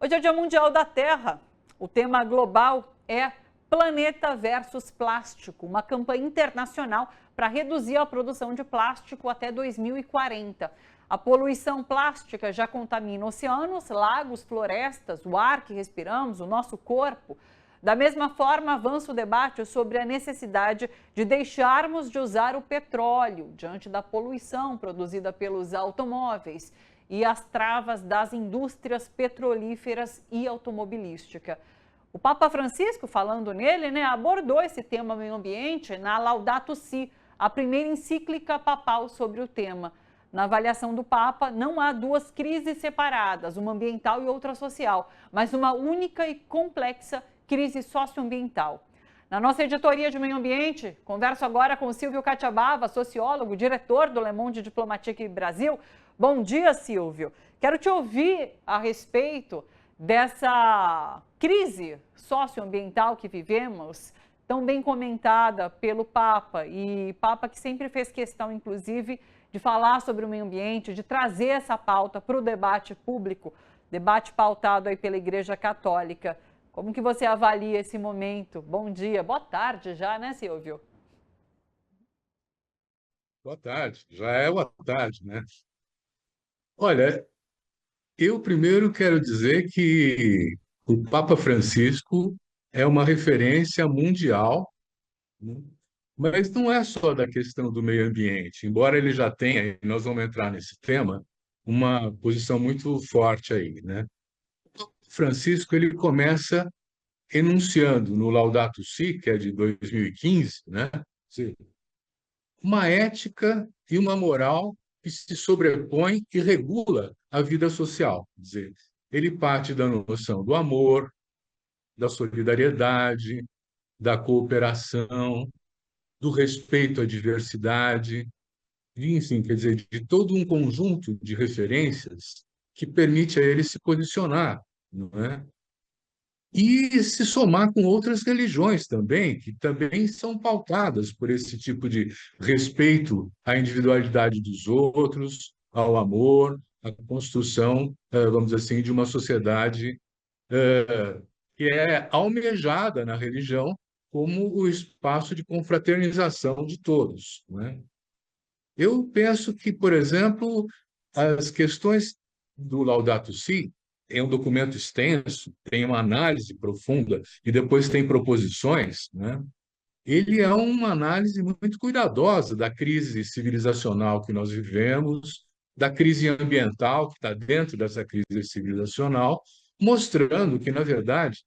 Hoje é o Dia Mundial da Terra. O tema global é Planeta versus Plástico, uma campanha internacional para reduzir a produção de plástico até 2040. A poluição plástica já contamina oceanos, lagos, florestas, o ar que respiramos, o nosso corpo. Da mesma forma, avança o debate sobre a necessidade de deixarmos de usar o petróleo diante da poluição produzida pelos automóveis e as travas das indústrias petrolíferas e automobilística. O Papa Francisco, falando nele, abordou esse tema meio ambiente na Laudato Si, a primeira encíclica papal sobre o tema. Na avaliação do Papa, não há duas crises separadas, uma ambiental e outra social, mas uma única e complexa crise socioambiental. Na nossa editoria de meio ambiente, converso agora com o Silvio Catiabava, sociólogo, diretor do Le Monde Diplomatique Brasil. Bom dia, Silvio. Quero te ouvir a respeito dessa crise socioambiental que vivemos, tão bem comentada pelo Papa, e Papa que sempre fez questão, inclusive, de falar sobre o meio ambiente, de trazer essa pauta para o debate público, debate pautado aí pela Igreja Católica. Como que você avalia esse momento? Bom dia, boa tarde já, né, Silvio? Boa tarde, já é boa tarde, né? Olha, eu primeiro quero dizer que o Papa Francisco é uma referência mundial, né? Mas não é só da questão do meio ambiente, embora ele já tenha, e nós vamos entrar nesse tema, uma posição muito forte aí, né? O Papa Francisco, ele começa enunciando no Laudato Si, que é de 2015, né? Uma ética e uma moral que se sobrepõe e regula a vida social. Quer dizer, ele parte da noção do amor, da solidariedade, da cooperação, do respeito à diversidade, enfim, quer dizer, de todo um conjunto de referências que permite a ele se posicionar, não é? E se somar com outras religiões também, que também são pautadas por esse tipo de respeito à individualidade dos outros, ao amor, à construção, vamos dizer assim, de uma sociedade que é almejada na religião como o espaço de confraternização de todos, né? Eu penso que, por exemplo, as questões do Laudato Si é um documento extenso, tem uma análise profunda e depois tem proposições, né? Ele é uma análise muito cuidadosa da crise civilizacional que nós vivemos, da crise ambiental que está dentro dessa crise civilizacional, mostrando que, na verdade,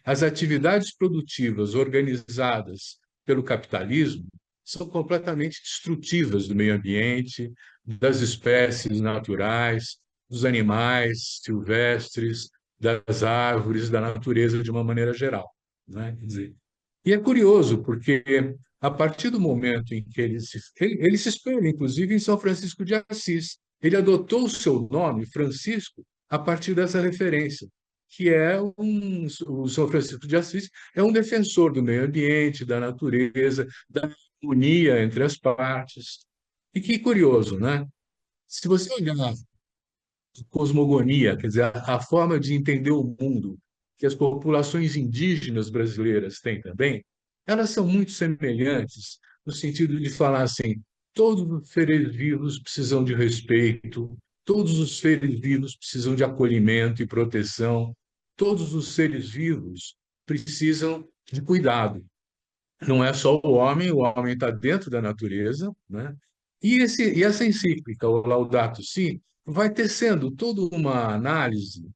as atividades produtivas organizadas pelo capitalismo são completamente destrutivas do meio ambiente, das espécies naturais, dos animais silvestres, das árvores, da natureza de uma maneira geral, né? Quer dizer, e é curioso, porque a partir do momento em que ele se espelha, inclusive, em São Francisco de Assis, ele adotou o seu nome, Francisco, a partir dessa referência, que é o São Francisco de Assis é um defensor do meio ambiente, da natureza, da harmonia entre as partes. E que curioso, né? Se você olhar a cosmogonia, quer dizer, a forma de entender o mundo que as populações indígenas brasileiras têm também, elas são muito semelhantes no sentido de falar assim, todos os seres vivos precisam de respeito, todos os seres vivos precisam de acolhimento e proteção, todos os seres vivos precisam de cuidado. Não é só o homem está dentro da natureza, né? E essa encíclica, o Laudato Si, vai tecendo toda uma análise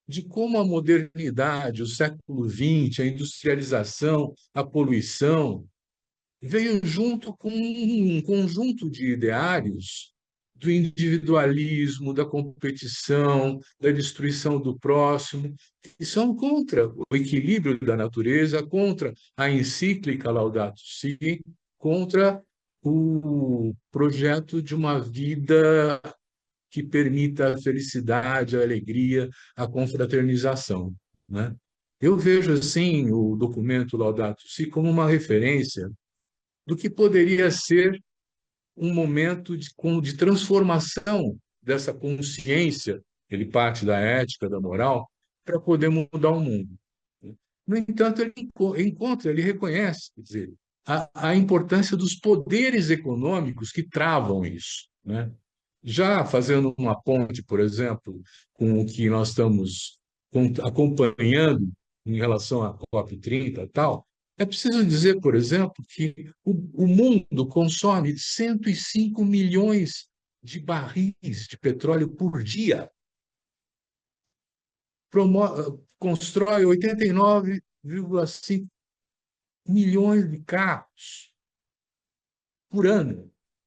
de como a modernidade, o século XX, a industrialização, a poluição, veio junto com um conjunto de ideários do individualismo, da competição, da destruição do próximo, que são contra o equilíbrio da natureza, contra a encíclica Laudato Si, contra o projeto de uma vida que permita a felicidade, a alegria, a confraternização, né? Eu vejo, assim, o documento Laudato Si como uma referência do que poderia ser um momento de transformação dessa consciência, ele parte da ética, da moral, para poder mudar o mundo. No entanto, ele reconhece, quer dizer, a importância dos poderes econômicos que travam isso, né? Já fazendo uma ponte, por exemplo, com o que nós estamos acompanhando em relação à COP30 e tal, é preciso dizer, por exemplo, que o mundo consome 105 milhões de barris de petróleo por dia, constrói 89,5 milhões de carros por ano.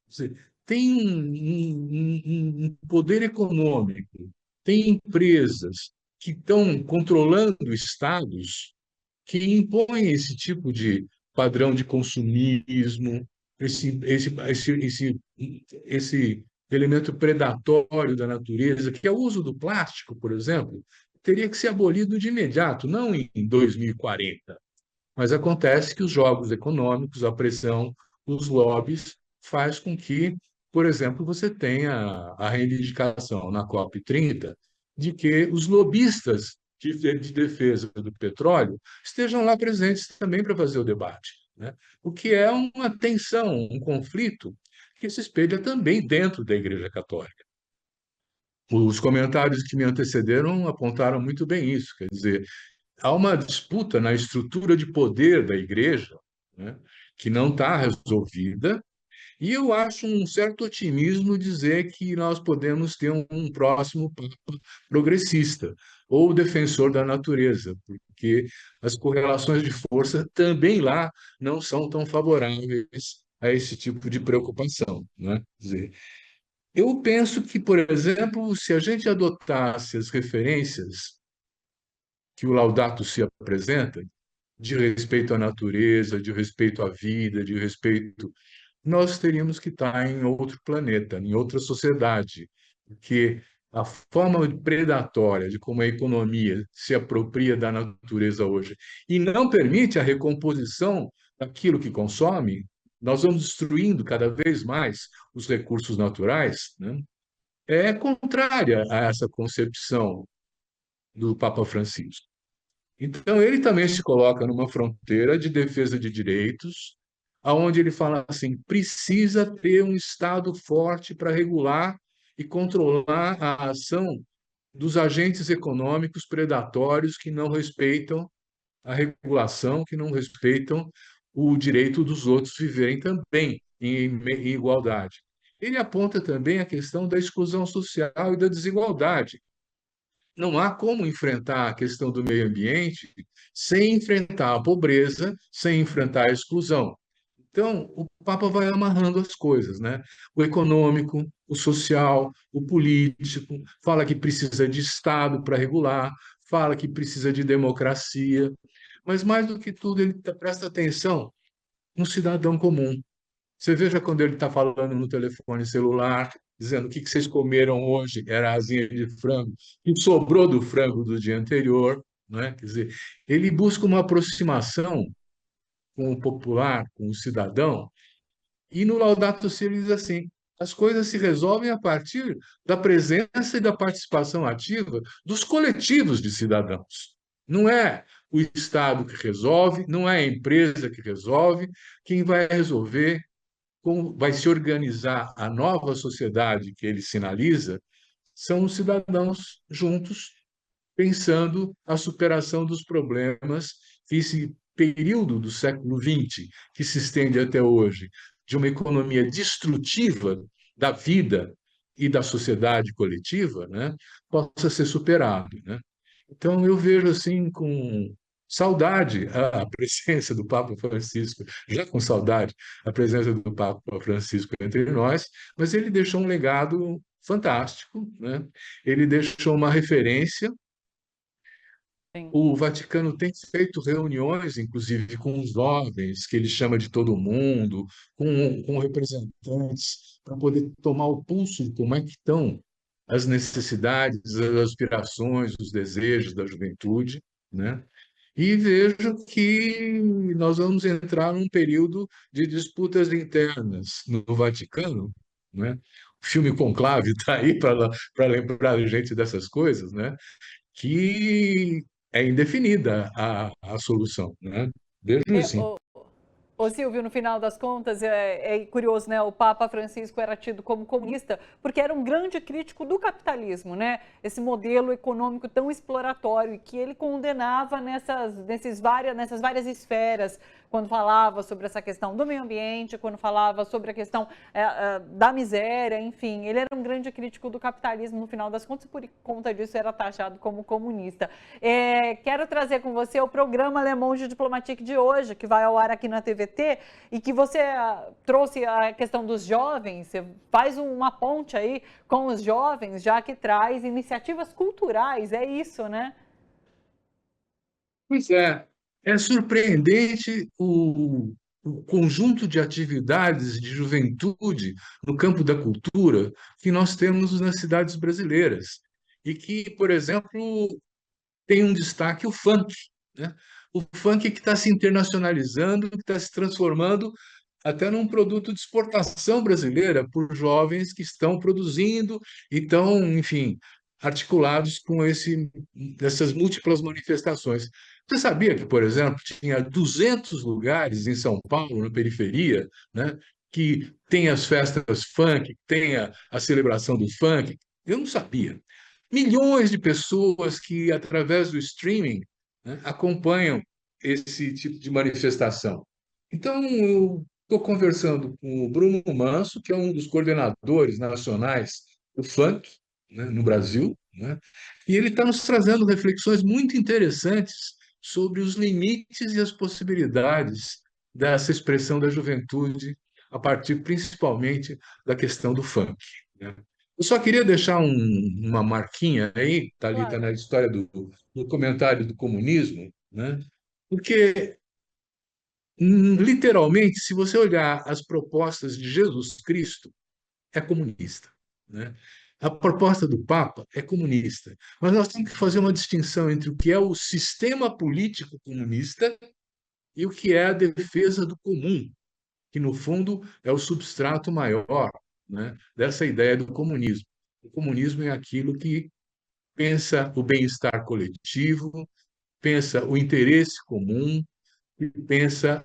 Ou seja, tem um poder econômico, tem empresas que estão controlando estados que impõem esse tipo de padrão de consumismo, esse elemento predatório da natureza, que é o uso do plástico, por exemplo, teria que ser abolido de imediato, não em 2040. Mas acontece que os jogos econômicos, a pressão, os lobbies, faz com que, por exemplo, você tenha a reivindicação na COP30 de que os lobistas de defesa do petróleo estejam lá presentes também para fazer o debate, né? O que é uma tensão, um conflito que se espelha também dentro da Igreja Católica. Os comentários que me antecederam apontaram muito bem isso, quer dizer, há uma disputa na estrutura de poder da igreja, né, que não está resolvida, e eu acho um certo otimismo dizer que nós podemos ter um próximo Papa progressista ou defensor da natureza, porque as correlações de força também lá não são tão favoráveis a esse tipo de preocupação, né? Quer dizer, eu penso que, por exemplo, se a gente adotasse as referências que o Laudato Si apresenta, de respeito à natureza, de respeito à vida, de respeito. Nós teríamos que estar em outro planeta, em outra sociedade, porque a forma predatória de como a economia se apropria da natureza hoje e não permite a recomposição daquilo que consome, nós vamos destruindo cada vez mais os recursos naturais, né? É contrária a essa concepção do Papa Francisco. Então, ele também se coloca numa fronteira de defesa de direitos, aonde ele fala assim, precisa ter um Estado forte para regular e controlar a ação dos agentes econômicos predatórios que não respeitam a regulação, que não respeitam o direito dos outros viverem também em igualdade. Ele aponta também a questão da exclusão social e da desigualdade. Não há como enfrentar a questão do meio ambiente sem enfrentar a pobreza, sem enfrentar a exclusão. Então, o Papa vai amarrando as coisas, né? O econômico, o social, o político, fala que precisa de Estado para regular, fala que precisa de democracia, mas mais do que tudo, ele presta atenção no cidadão comum. Você veja quando ele está falando no telefone celular, dizendo o que vocês comeram hoje, era asinha de frango, e sobrou do frango do dia anterior, né? Quer dizer, ele busca uma aproximação com o popular, com o cidadão, e no Laudato Si ele diz assim, as coisas se resolvem a partir da presença e da participação ativa dos coletivos de cidadãos. Não é o Estado que resolve, não é a empresa que resolve, quem vai resolver como vai se organizar a nova sociedade que ele sinaliza, são os cidadãos juntos, pensando a superação dos problemas que esse período do século XX, que se estende até hoje, de uma economia destrutiva da vida e da sociedade coletiva, né, possa ser superado, né? Então, eu vejo assim com saudade a presença do Papa Francisco, já com saudade a presença do Papa Francisco entre nós, mas ele deixou um legado fantástico, né? Ele deixou uma referência. Sim. O Vaticano tem feito reuniões, inclusive com os jovens, que ele chama de todo mundo, com representantes, para poder tomar o pulso de como é que estão as necessidades, as aspirações, os desejos da juventude, né? E vejo que nós vamos entrar num período de disputas internas no Vaticano, né? O filme Conclave está aí para lembrar a gente dessas coisas, né? que é indefinida a solução, né? Vejo É, isso, sim. Ô Silvio, no final das contas, é curioso, né? O Papa Francisco era tido como comunista porque era um grande crítico do capitalismo, né? Esse modelo econômico tão exploratório que ele condenava nessas várias esferas, quando falava sobre essa questão do meio ambiente, quando falava sobre a questão da miséria, enfim. Ele era um grande crítico do capitalismo, no final das contas, e por conta disso era taxado como comunista. Quero trazer com você o programa Le Monde Diplomatique de hoje, que vai ao ar aqui na TVT, e que você trouxe a questão dos jovens, você faz uma ponte aí com os jovens, já que traz iniciativas culturais, é isso, né? Pois é surpreendente o conjunto de atividades de juventude no campo da cultura que nós temos nas cidades brasileiras. E que, por exemplo, tem um destaque o funk, né? O funk que está se internacionalizando, que está se transformando até num produto de exportação brasileira por jovens que estão produzindo e estão, enfim, articulados com essas múltiplas manifestações. Você sabia que, por exemplo, tinha 200 lugares em São Paulo, na periferia, né, que tem as festas funk, tem a celebração do funk? Eu não sabia. Milhões de pessoas que, através do streaming, né, acompanham esse tipo de manifestação. Então, eu estou conversando com o Bruno Manso, que é um dos coordenadores nacionais do funk, né, no Brasil, né, e ele está nos trazendo reflexões muito interessantes sobre os limites e as possibilidades dessa expressão da juventude, a partir principalmente da questão do funk, né? Eu só queria deixar uma marquinha aí, Thalita, Claro. na história do comentário do comunismo, né? Porque, literalmente, se você olhar as propostas de Jesus Cristo, é comunista, né? A proposta do Papa é comunista. Mas nós temos que fazer uma distinção entre o que é o sistema político comunista e o que é a defesa do comum, que, no fundo, é o substrato maior, né, dessa ideia do comunismo. O comunismo é aquilo que pensa o bem-estar coletivo, pensa o interesse comum e pensa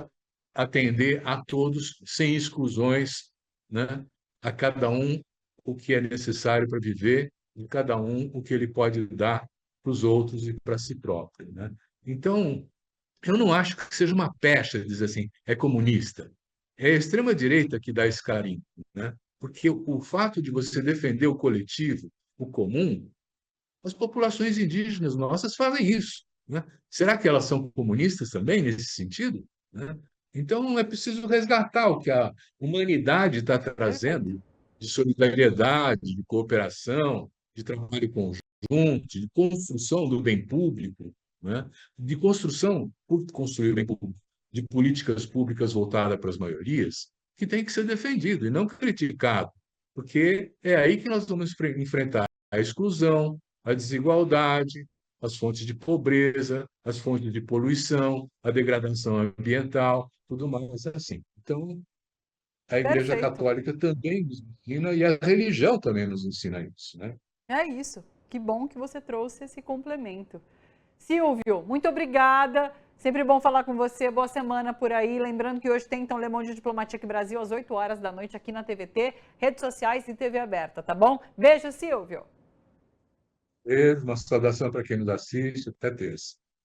atender a todos sem exclusões, né? A cada um o que é necessário para viver, e cada um o que ele pode dar para os outros e para si próprio, né? Então, eu não acho que seja uma pecha dizer assim, é comunista. É a extrema-direita que dá esse carinho, né? Porque o fato de você defender o coletivo, o comum, as populações indígenas nossas fazem isso, né? Será que elas são comunistas também nesse sentido, né? Então é preciso resgatar o que a humanidade está Perfeito. trazendo de solidariedade, de cooperação, de trabalho conjunto, de construção do bem público, né? De construção, por construir o bem público, de políticas públicas voltadas para as maiorias, que tem que ser defendido e não criticado, porque é aí que nós vamos enfrentar a exclusão, a desigualdade, as fontes de pobreza, as fontes de poluição, a degradação ambiental, tudo mais assim. Então, a Igreja Perfeito. Católica também nos ensina e a religião também nos ensina isso, né? É isso. Que bom que você trouxe esse complemento. Silvio, muito obrigada. Sempre bom falar com você. Boa semana por aí. Lembrando que hoje tem então Le Monde Diplomatique Brasil às 8 horas da noite aqui na TVT, redes sociais e TV aberta, tá bom? Beijo, Silvio. Uma saudação para quem nos assiste. Até terça.